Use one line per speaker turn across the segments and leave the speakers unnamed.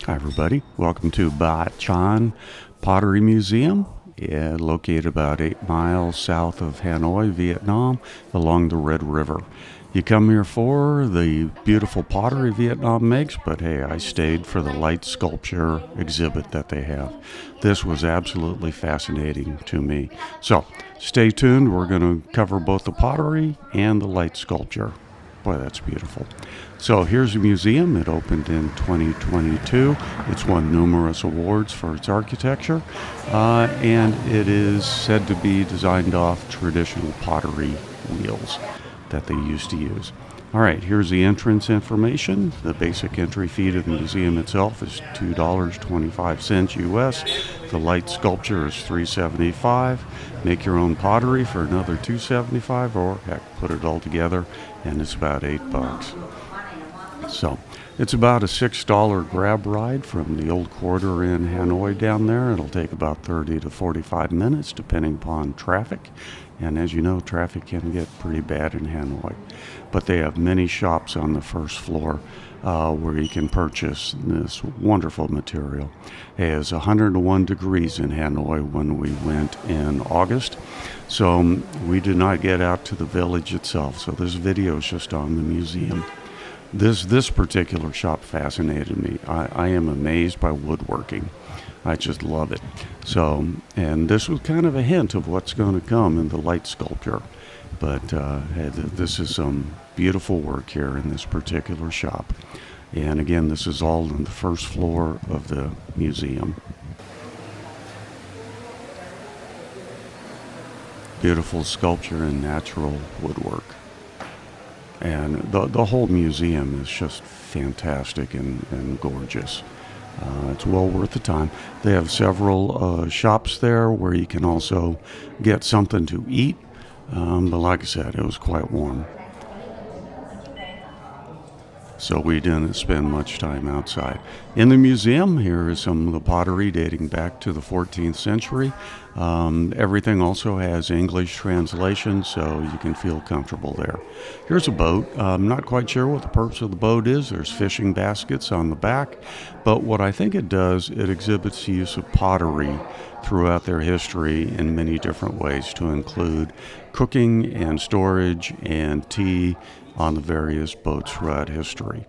Hi everybody, welcome to Bat Trang Pottery Museum, located about 8 miles south of Hanoi, Vietnam, along the Red River. You come here for the beautiful pottery Vietnam makes, but hey, I stayed for the light sculpture exhibit that they have. This was absolutely fascinating to me. So stay tuned, we're going to cover both the pottery and the light sculpture. Boy, that's beautiful. So here's the museum. It opened in 2022. It's won numerous awards for its architecture, and it is said to be designed off traditional pottery wheels that they used to use. All right, here's the entrance information. The basic entry fee to the museum itself is $2.25 US. The light sculpture is $3.75. Make your own pottery for another $2.75, or heck, put it all together and it's about $8. So it's about a $6 grab ride from the old quarter in Hanoi down there. It'll take about 30 to 45 minutes depending upon traffic. And as you know, traffic can get pretty bad in Hanoi. But they have many shops on the first floor where you can purchase this wonderful material. It is 101 degrees in Hanoi when we went in August. So we did not get out to the village itself. So this video is just on the museum. This particular shop fascinated me. I am amazed by woodworking. I just love it. So, and this was kind of a hint of what's going to come in the light sculpture. But this is some beautiful work here in this particular shop. And again, this is all on the first floor of the museum. Beautiful sculpture and natural woodwork. And the whole museum is just fantastic and gorgeous. It's well worth the time. They have several shops there where you can also get something to eat. But like I said, it was quite warm. So we didn't spend much time outside. In the museum, here is some of the pottery dating back to the 14th century. Everything also has English translation, so you can feel comfortable there. Here's a boat. I'm not quite sure what the purpose of the boat is. There's fishing baskets on the back. But what I think it does, it exhibits the use of pottery throughout their history in many different ways, to include cooking and storage and tea on the various boats throughout history.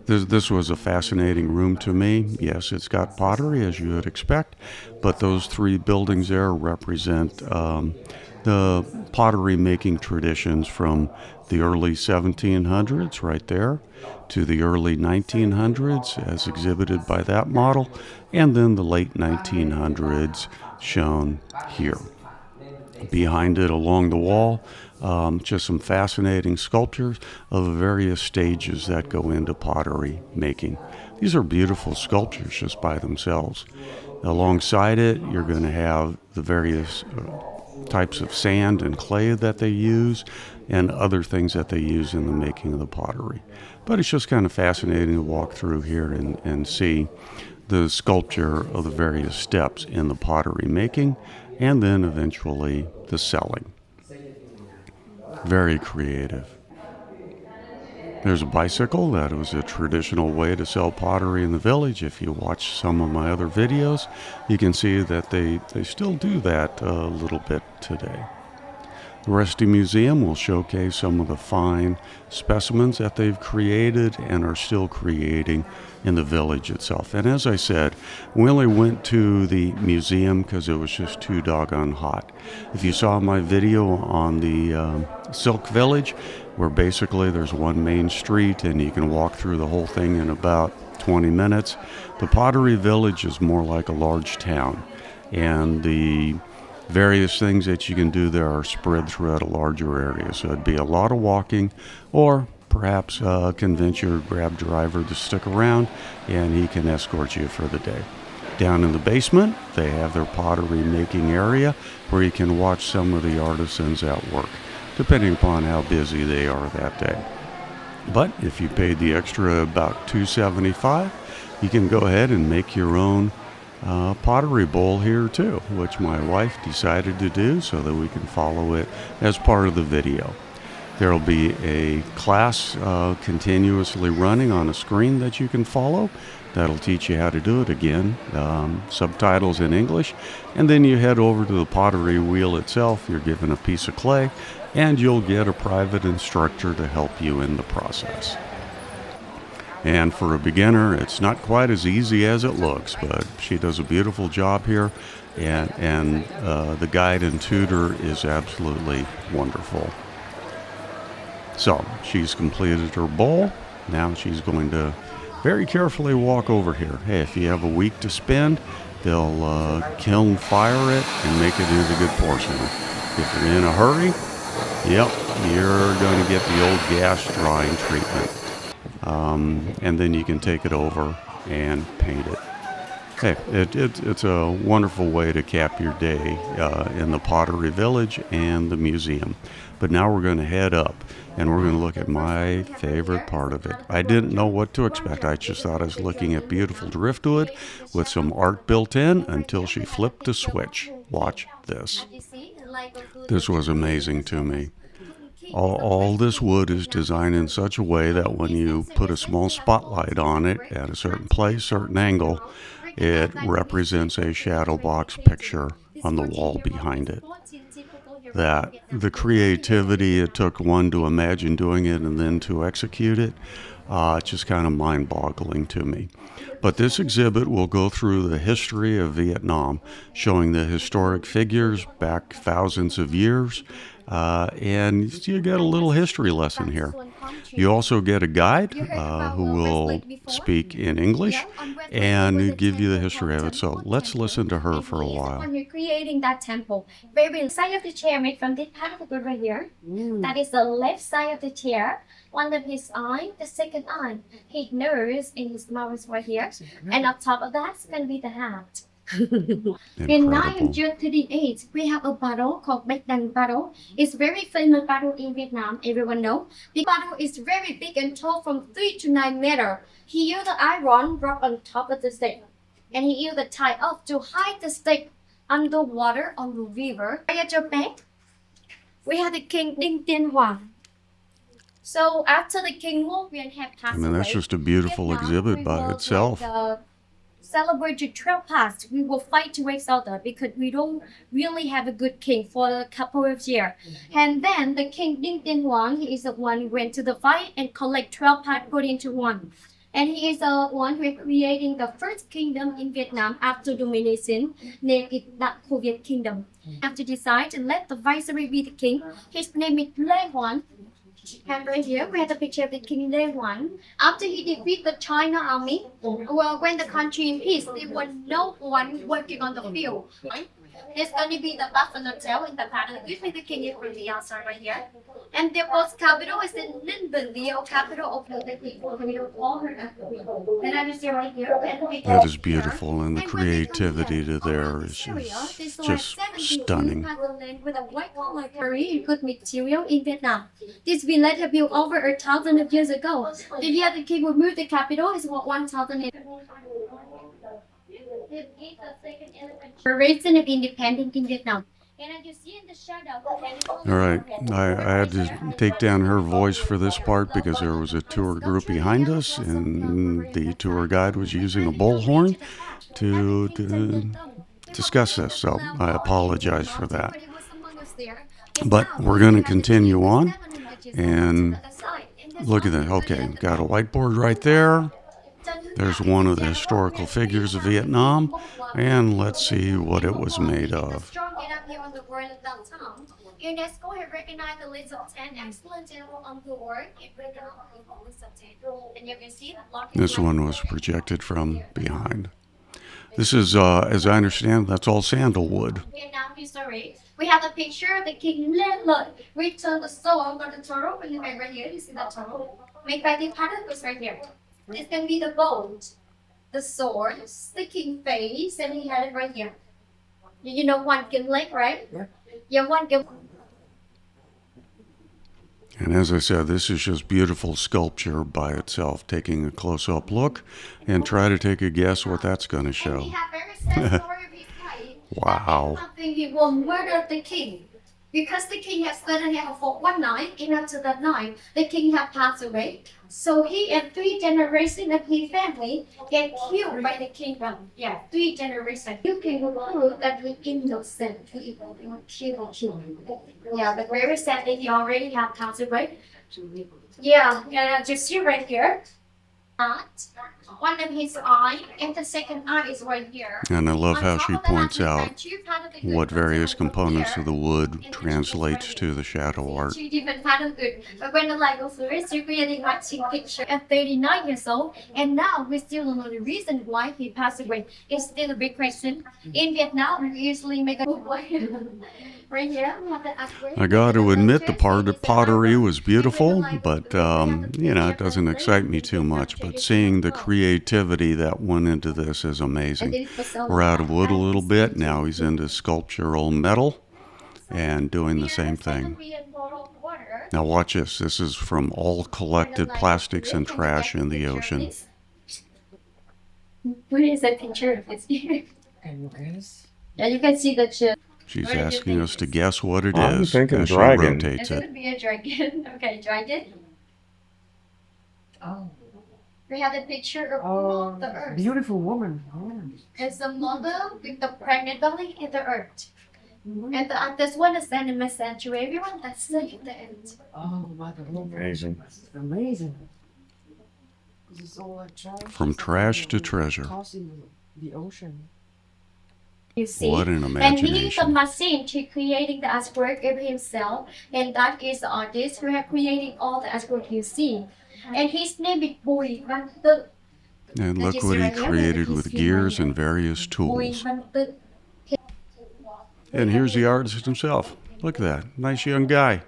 This was a fascinating room to me. Yes, it's got pottery, as you would expect, but those three buildings there represent the pottery making traditions from the early 1700s right there to the early 1900s as exhibited by that model, and then the late 1900s shown here. Behind it along the wall, just some fascinating sculptures of the various stages that go into pottery making. These are beautiful sculptures just by themselves. Alongside it, you're going to have the various types of sand and clay that they use and other things that they use in the making of the pottery. But it's just kind of fascinating to walk through here and see the sculpture of the various steps in the pottery making and then eventually the selling. Very creative. There's a bicycle. That was a traditional way to sell pottery in the village. If you watch some of my other videos, you can see that they still do that a little bit today. The rest of the museum will showcase some of the fine specimens that they've created and are still creating in the village itself. And as I said, we only went to the museum because it was just too doggone hot. If you saw my video on the Silk Village, where basically there's one main street and you can walk through the whole thing in about 20 minutes, the Pottery Village is more like a large town. And the various things that you can do there are spread throughout a larger area. So it'd be a lot of walking, or perhaps convince your Grab driver to stick around and he can escort you for the day. Down in the basement, they have their pottery making area where you can watch some of the artisans at work, depending upon how busy they are that day. But if you paid the extra about $2.75, you can go ahead and make your own pottery bowl here too, which my wife decided to do so that we can follow it as part of the video. There will be a class continuously running on a screen that you can follow, That'll teach you how to do it again. Subtitles in English. And then you head over to the pottery wheel itself. You're given a piece of clay, and you'll get a private instructor to help you in the process. And for a beginner, it's not quite as easy as it looks, but she does a beautiful job here, and the guide and tutor is absolutely wonderful. So she's completed her bowl. Now she's going to very carefully walk over here. Hey, if you have a week to spend, they'll kiln fire it and make it into good portion. If you're in a hurry, yep, you're going to get the old gas drying treatment. And then you can take it over and paint it. Hey, it's a wonderful way to cap your day in the Pottery Village and the museum. But now we're going to head up, and we're going to look at my favorite part of it. I didn't know what to expect. I just thought I was looking at beautiful driftwood with some art built in until she flipped a switch. Watch this. This was amazing to me. All this wood is designed in such a way that when you put a small spotlight on it at a certain place, certain angle, it represents a shadow box picture on the wall behind it. That the creativity it took one to imagine doing it and then to execute it, it's just kind of mind-boggling to me. But this exhibit will go through the history of Vietnam, showing the historic figures back thousands of years, and you get a little history lesson here. You also get a guide who will speak in English and give you the history of it. So let's listen to her for a while.
When you're creating that temple, very side of the chair made from this part of the wood right here. That is the left side of the chair. One of his eye, the second eye, his nose, and his mouth is right here. And on top of that's going to be the hat. In 1938, we have a battle called Bat Trang battle. It's very famous battle in Vietnam. Everyone knows. The battle is very big and tall, from 3 to 9 meters. He used the iron rock on top of the stick, and he used the tie off to hide the stick underwater on the river. Right at your back, we have the King Dinh Tiên Hoàng. So after the King Ngô Quyền had passed away,
that's just a beautiful exhibit by itself.
Celebrate the 12 past, we will fight to each other because we don't really have a good king for a couple of years. And then the King Dinh Tiên Hoàng, he is the one who went to the fight and collect 12 parts put into one. And he is the one who is creating the first kingdom in Vietnam after domination, named it the Soviet Kingdom. After decide to let the viceroy be the king, his name is Lê Hoan. And right here, we have a picture of the King Lê Hoan. After he defeated the China army, well, when the country in peace, there was no one working on the field. It's going to be the buffalo tail in the pattern. Usually the king is from the outside right here. And their first capital is in Ninh, the old capital of the people. And I just right here.
That is beautiful, and the creativity to there is just stunning.
With a white collar very good material in Vietnam. This village have built over 1,000 years ago. The year the king would move the capital is what 1,000 years. For reason of independence in Vietnam. And as you see in the shadow,
all right, I had to take down her voice for this part because there was a tour group behind us, and the tour guide was using a bullhorn to discuss this, so I apologize for that. But we're going to continue on, and look at that. Okay, got a whiteboard right there. There's one of the historical figures of Vietnam, and let's see what it was made of.
UNESCO has recognized the list of 10 excellent general on the world. And you can see
this one was projected from behind. This is, as I understand, that's all sandalwood.
Vietnam history. We have a picture of the King Lê Lợi return the soul of the turtle. And right here, you see that turtle. Made by the pattern was right here. This can be the boat, the sword, the king face, and he had it right here. You know one king leg, right? Yeah, one king.
And as I said, this is just beautiful sculpture by itself. Taking a close-up look and try to take a guess what that's going to show.
And he had very sad story of his life.
Wow.
Something he will murder the king. Because the king has suddenly had for one night, and after that night, the king had passed away. So he and three generations of his family get killed by the kingdom. Yeah, three generations. You can prove that we innocent people were killed. Yeah, but very sadly, he already had passed away. Yeah, yeah, just see right here. Art. One of his eye, and the second eye is right here.
And I love
On
how
top
she
of the
points
hat,
out
we two part of the
what
good
various
from
components
here,
of the wood
and the
translates
right
to
here.
the shadow art.
Two different kind of good. But when the light goes through, it's really watching picture at 39 years old, and now we still don't know the reason why he passed away. It's still a big question. In Vietnam, we usually make a right here. We have the artwork.
I got to admit, the part
It
of
is the
pottery
eyebrow.
was beautiful,
And when the light
but
goes through, we have the
you know, it
picture
doesn't
of
excite me
the
too much. But
Vietnamese
seeing the
as well.
creativity that went into this is amazing. We're out of wood a little bit. Now he's into sculptural metal and doing the same thing. Now watch this. This is from all collected plastics and trash in the ocean.
What is a picture of this? Yeah, you can see the chip.
She's asking us to guess what it
I'm
is
thinking
as she
dragon.
rotates
It's
it.
gonna be a dragon. Okay, dragon. Oh. We have a picture of the earth.
Beautiful woman. Oh.
It's a mother with the pregnant belly in the earth. And this one is animal sanctuary. Everyone that's the end.
Oh, mother.
Amazing.
Amazing. This is all like trash.
From trash to treasure.
Tossing the ocean.
You see?
What an
And he is a
imagination.
machine to creating the artwork of himself. And that is the artist who have created all the artwork you see. And his name is Bui Van Tu.
And look what he created with gears and various
Bui
tools.
Van Tu.
And here's the artist himself. Look at that. Nice young guy.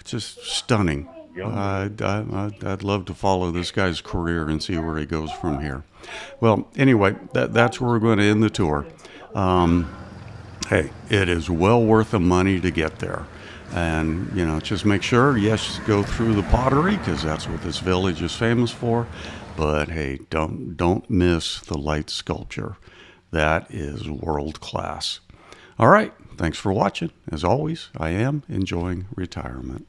Just stunning. I'd love to follow this guy's career and see where he goes from here. Well, anyway, that's where we're going to end the tour. Hey, it is well worth the money to get there. And, you know, just make sure, yes, go through the pottery because that's what this village is famous for. But, hey, don't miss the light sculpture. That is world class. All right, thanks for watching. As always, I am enjoying retirement.